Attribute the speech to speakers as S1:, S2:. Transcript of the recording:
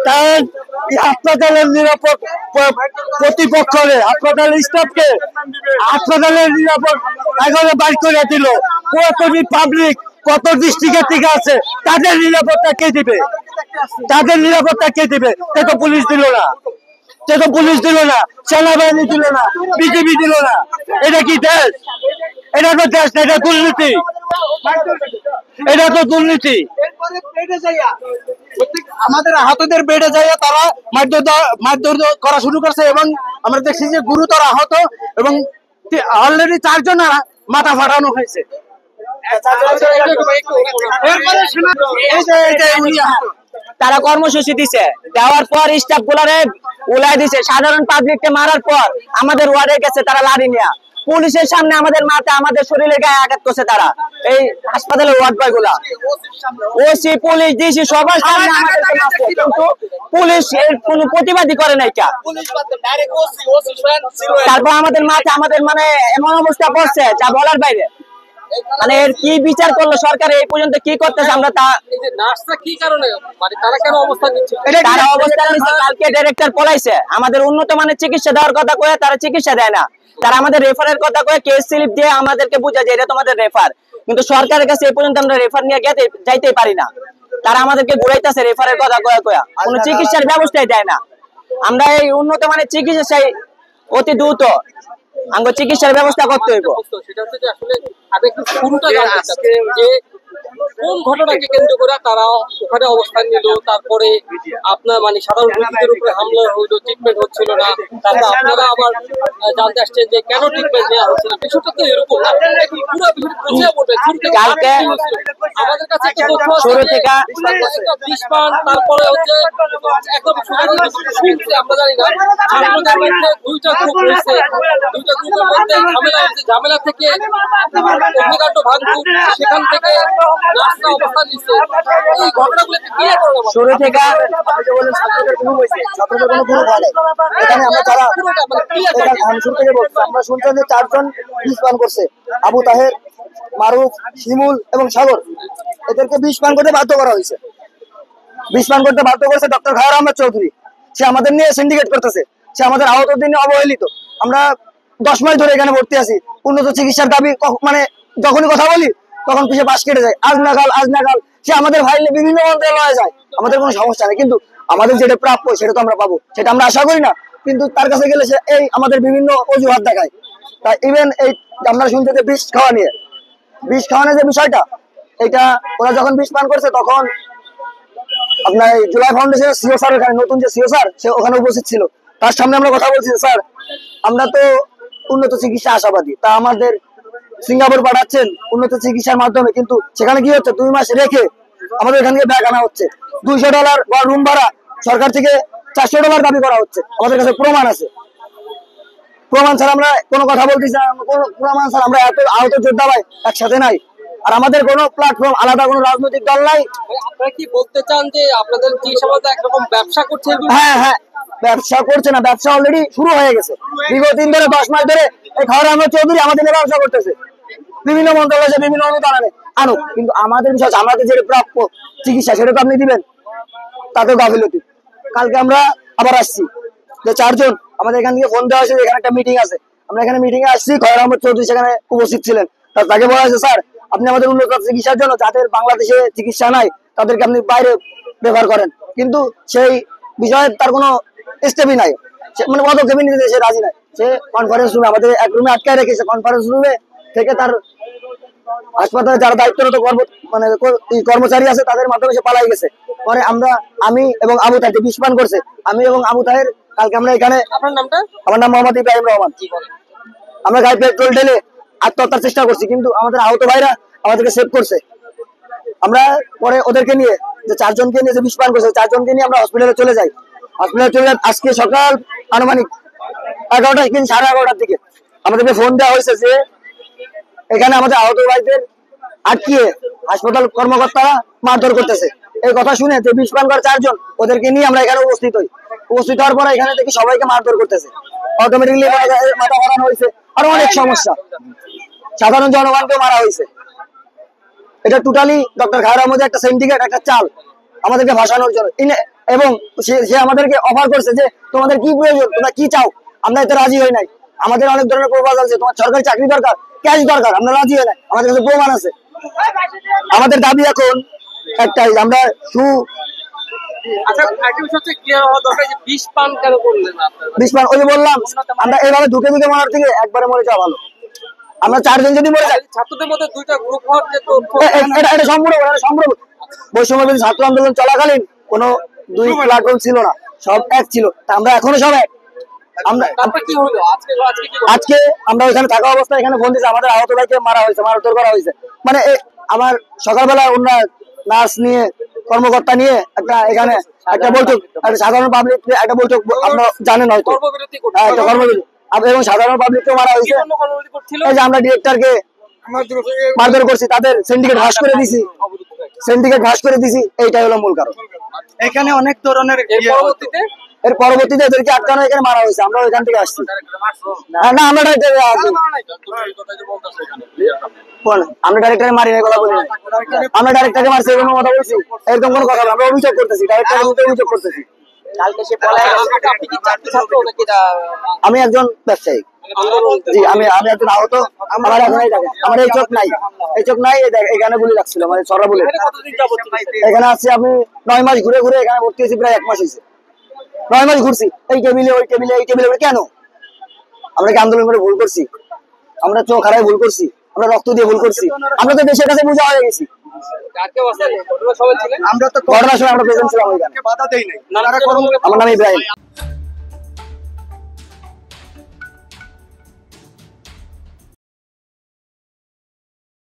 S1: কারণ হাসপাতালের নিরাপদ প্রতিপক্ষরে হাসপাতালের স্টাফকে হাসপাতালের নিরাপদ এখানে বাইর করে দিল। কতটি পাবলিক কত ডিস্ট্রিক্টের থেকে আছে, তাদের নিরাপত্তা কে দিবে? তাদের নিরাপত্তা কে দিবে? সে তো পুলিশ দিল না, সে তো পুলিশ দিল না, সেনাবাহিনী দিল না, বিজেপি দিল না। এটা কি দেশ? এটা তো দেশ না, এটা দুর্নীতি, এটা তো দুর্নীতি।
S2: আমাদের আহতদের বেডে যাইয়া তারা মারধর করা শুরু করছে এবং আমরা দেখছি যে গুরুতর আহত এবং অলরেডি 4 জন মাথা ফাটানো হয়েছে।
S3: তারা কর্মসূচি দিছে, দেওয়ার পর স্টাফ গুলারে উলাই দিছে, সাধারণ পাবলিককে মারার পর আমাদের ওয়ার্ডে গেছে তারা লাড়ি নিয়ে পুলিশের সামনে আমাদের মাথা আমাদের শরীরের গায়ে আঘাত করছে। তারা এই হাসপাতালের ওয়ার্ড বয় গুলা, ওসি পুলিশ ডিসি সবার সামনে আমাদেরকে মারছে, কিন্তু পুলিশ এর কোনো প্রতিবাদই করে নাই। তারপর আমাদের মাথা আমাদের মানে এমন অবস্থা পড়ছে যা বলার বাইরে। মানে এর কি বিচার করলো সরকার এই পর্যন্ত কি করতেছে আমরা তা।
S4: কি কারণে মানে তারা কেন অবস্থান নিচ্ছে?
S3: তারা অবস্থান নিচ্ছে, কালকে ডাইরেক্টর পলাইছে। আমাদের উন্নত মানের চিকিৎসা দেওয়ার কথা কয়ে তারা চিকিৎসা দেয় না। তারা আমাদের রেফারের কথা কয়ে কেস স্লিপ দিয়ে আমাদেরকে বুঝায় যে এটা তোমাদের রেফার, কিন্তু সরকারের কাছে এই পর্যন্ত আমরা রেফার নিয়ে যাইতেই পারি না। তারা আমাদেরকে ঘুরাইতেছে রেফারের কথা কয়ে কয়ে, কোনো চিকিৎসার ব্যবস্থাই দেয় না। আমরা এই উন্নত মানের চিকিৎসা চাই, অতি দ্রুত আমাকে চিকিৎসার ব্যবস্থা করতে হইব।
S4: সেটা হচ্ছে যে আসলে আমি একটু শুরুটা জানতে চাচ্ছি যে কোন ঘটনাকে কেন্দ্র করে তারা ওখানে অবস্থান নিল, তারপরে আপনার মানে সাধারণ রোগীদের উপরে হামলা হইলো, ট্রিটমেন্ট হচ্ছিল না, তারপর আপনারা আবার জানতে আসছেন যে কেন ট্রিটমেন্ট নেওয়া হচ্ছে না। বিষয়টা তো এরকম না, পুরো বিষয়টা বুঝিয়ে বলবে।
S3: কালকে
S4: আমাদের কাছে তো তথ্য শুরু থেকে বিষপান, তারপরে হচ্ছে একদম শুনছে আমরা জানি না ছাত্রদের মধ্যে 2টা গ্রুপ রয়েছে, 2টা গ্রুপের মধ্যে ঝামেলা হচ্ছে, ঝামেলা থেকে অগ্নিকাণ্ড ভাঙচুর, সেখান থেকে রাস্তা অবস্থান নিচ্ছে। এই ঘটনাগুলো ক্লিয়ার করবো
S3: শুরু থেকে
S2: ছাত্রদের কোনো গ্রুপ হয় নাই। এখানে আমরা যারা শুরু থেকে বলছি, আমরা শুনছেন যে 4 জন বিষ পান করছে, আবু তাহের, মারুফ, শিমুল এবং সাগর। এদেরকে বিষ পান করতে বাধ্য করা হয়েছে। বিষ পান করতে বাধ্য করেছে ডক্টর খায়র আহমেদ চৌধুরী। সে আমাদের নিয়ে সিন্ডিকেট করতেছে, সে আমাদের আহতদের নিয়ে অবহেলিত। আমরা 10 মাস ধরে এখানে ভর্তি আছি, উন্নত চিকিৎসার দাবি মানে যখনই কথা বলি তখন পিছিয়ে পাশ কেটে যায়। আজ নাগাল সে আমাদের ভাই বিভিন্ন মন্ত্রণালয়ে যায়, আমাদের কোনো সমস্যা নেই, কিন্তু আমাদের যেটা প্রাপ্য সেটা তো আমরা পাবো, সেটা আমরা আশা করি না। কিন্তু তার কাছে গেলে সে এই আমাদের বিভিন্ন অজুহাত দেখায়। তাই ইভেন এই আমরা শুনতে যে বিষ খাওয়ানোর যে বিষয়টা, এটা ওরা যখন বিষ পান করছে তখন আপনার জুলাই ফাউন্ডেশনের সিও স্যার, এখানে নতুন যে সিও স্যার সে ওখানে উপস্থিত ছিল। তার সামনে আমরা কথা বলছি, স্যার আমরা তো উন্নত চিকিৎসা আশাবাদী, তা আমাদের সিঙ্গাপুর পাঠাচ্ছেন উন্নত চিকিৎসার মাধ্যমে, কিন্তু সেখানে কি হচ্ছে 2 মাস রেখে আমাদের এখান থেকে ব্যাগ আনা হচ্ছে। $200 রুম ভাড়া সরকার থেকে $400 দাবি করা হচ্ছে। আমাদের কাছে প্রমাণ আছে, প্রমাণ ছাড়া আমরা কোনো কথা বলতেছি না। প্রমাণ ছাড়া আমরা এত আহত যোদ্ধা ভাই একসাথে নাই, আর আমাদের কোনো প্ল্যাটফর্ম আলাদা কোনো রাজনৈতিক দল নাই।
S4: আপনারা কি বলতে চান যে আপনাদের চিকিৎসা একরকম ব্যবসা করছে?
S2: হ্যাঁ, ব্যবসা করছে না, ব্যবসা অলরেডি শুরু হয়ে গেছে। বিগত 10 মাস ধরে এই খায়র আহমেদ চৌধুরী আমাদের ব্যবসা করতেছে, বিভিন্ন মন্ত্রণালয় বিভিন্ন অনুদান আনুক, কিন্তু আমাদের বিষয় আমাদের যে প্রাপ্য চিকিৎসা সেটা তো আপনি দিবেন, তাতে গাফিলতি। কালকে আমরা আবার আসছি যে 4 জন আমাদের এখান থেকে ফোন দেওয়া হয়েছে, এখানে একটা মিটিং আছে, আমরা এখানে মিটিং এ আসছি। খায়র আহমেদ চৌধুরী সেখানে উপস্থিত ছিলেন। তাকে বলা হয়েছে, স্যার আপনি আমাদের উন্নত চিকিৎসার জন্য যাদের বাংলাদেশে চিকিৎসা নাই তাদেরকে আপনি বাইরে ব্যবহার করেন, কিন্তু সেই বিষয়ে তার কোনো স্টেপই নাই, মানে পদক্ষেপই নিতে সে রাজি নাই। সে কনফারেন্স রুমে আমাদের এক রুমে আটকায় রেখেছে, কনফারেন্স রুমে থেকে তার হাসপাতালে যারা দায়িত্বরত মানে কর্মচারী আছে তাদের মাধ্যমে সে পালাই গেছে। পরে আমি এবং আবু তাহের বিষ পান করছে, আমি এবং আবু তাহের কালকে আমরা এখানে।
S4: আপনার নামটা?
S2: আমার নাম মোহাম্মদ ইব্রাহিম রহমান। আমরা গায়ে পেট্রোল ঢেলে আত্মহত্যার চেষ্টা করছি, কিন্তু আমাদের আহত ভাইরা আমাদেরকে সেভ করছে। আমরা পরে ওদেরকে নিয়ে যে 4 জনকে নিয়ে যে বিষ পান করছে 4 জনকে নিয়ে আমরা হসপিটালে চলে যাই। হসপিটালে চলে আজকে সকাল আনুমানিক 11টা কি 11:30টার দিকে আমাদেরকে ফোন দেওয়া হয়েছে যে এখানে আমাদের আহত ভাইদের আটকিয়ে হাসপাতাল কর্মকর্তারা মারধর করতেছে। এই কথা শুনে যে বিষ পান করা 4 জন ওদেরকে নিয়ে আমরা এখানে উপস্থিত হই। উপস্থিত হওয়ার পরে এখানে দেখি সবাইকে মারধর করতেছে, অটোমেটিকলি মাথা মারানো হয়েছে, আরো অনেক সমস্যা, সাধারণ জনগণকেও মারা হয়েছে। এটা টোটালি ডক্টর খায়র আহমেদের একটা সিন্ডিকেট, একটা চাল আমাদেরকে ভাসানোর জন্য। এবং সে আমাদেরকে অফার করছে যে তোমাদের কি প্রয়োজন, তোমরা কি চাও। আমরা এতে রাজি হই নাই। আমাদের অনেক ধরনের প্রপোজাল আছে, তোমার সরকারি চাকরি দরকার, ক্যাশ দরকার, আমরা রাজি হই নাই। আমাদের কাছে প্রমাণ আছে। আমাদের দাবি এখন একটাই, আমরা
S4: আচ্ছা একটা বিষয় হচ্ছে ক্লিয়ার হওয়া দরকার যে বিষ পান কেন করলেন আপনারা?
S2: বিস্মান ওই যে বললাম, আমরা এইভাবে ঢুকে ঢুকে মরার থেকে একবারে মরে যাওয়া ভালো। আমরা 4 জন যদি মরে যাই,
S4: ছাত্রদের মধ্যে দুইটা গ্রুপ হওয়ার যে তথ্য
S2: এটা সম্পূর্ণ বৈষম্য বিরোধী ছাত্র আন্দোলন চলাকালীন কোনো 2 প্ল্যাটফর্ম ছিল না, সব এক ছিল। তা আমরা এখনো সব এক। আমরা
S4: তারপর কি হলো আজকে কি হলো?
S2: আজকে আমরা ওইখানে থাকা অবস্থায় এখানে ফোন দিয়েছে, আমাদের আহত ভাইকে মারা হয়েছে, মারধর করা হয়েছে। মানে আমার সকালবেলা ওনারা নার্স নিয়ে, কর্মকর্তা নিয়ে এখানে একটা বৈঠক, একটা সাধারণ পাবলিক একটা বৈঠক, আপনারা জানেন হয়তো।
S4: কর্মবিরতি করতে
S2: হ্যাঁ, একটা কর্মবিরতি। এবং সাধারণ পাবলিককেও মারা হয়েছে।
S4: অন্য কর্মবিরতি করছিল
S2: এই যে আমরা ডিরেক্টরকে মারধর করছি, তাদের সিন্ডিকেট ভাস করে দিছি, এইটাই হলো মূল কারণ।
S1: এখানে অনেক ধরনের
S4: এর পরবর্তীতে
S2: এর পরবর্তীতে এদেরকে আটকানো, এখানে মারা হয়েছে। আমরা ওইখান থেকে আসছি। না, আমরা ডাইরেক্টর আমরা ডাইরেক্টরে মারি নাই, কথা বলি নাই। আমরা ডাইরেক্টরকে মারছি এরকম কথা বলছি? এরকম কোনো কথা বলি? আমরা অভিযোগ করতেছি, ডাইরেক্টরের বিরুদ্ধে অভিযোগ করতেছি।
S3: কালকে সে পলায় গেছে।
S4: আপনি কি চাকরি ছাত্র নাকি
S2: আমি একজন ব্যবসায়ী। জি, আমি একজন আহত। আমার এখন এই দেখেন, আমার এই চোখ নাই, এখানে গুলি লাগছিল, মানে সরা বলে।
S4: কতদিন যাবত
S2: এখানে আসছি আমি 9 মাস ঘুরে ঘুরে, এখানে ভর্তি হয়েছি প্রায় 1 মাস হয়েছে। 9 মাস ঘুরছি, এই টেবিলে ওই টেবিলে এই টেবিলে। কেন? আমরা কি আন্দোলন করে ভুল করছি? আমরা চোখ হারাই ভুল করছি? আমরা রক্ত দিয়ে ভুল করছি? আমরা তো দেশের কাছে বোঝা হয়ে গেছি।
S4: কাকে বসেন ঘটনা সবাই ছিলেন?
S1: আমরা তো
S2: ঘটনার সময় আমরা প্রেজেন্ট ছিলাম ওইখানে।
S1: বাধা দেই নাই।
S4: নাম কি?
S2: আমার নাম ইব্রাহিম।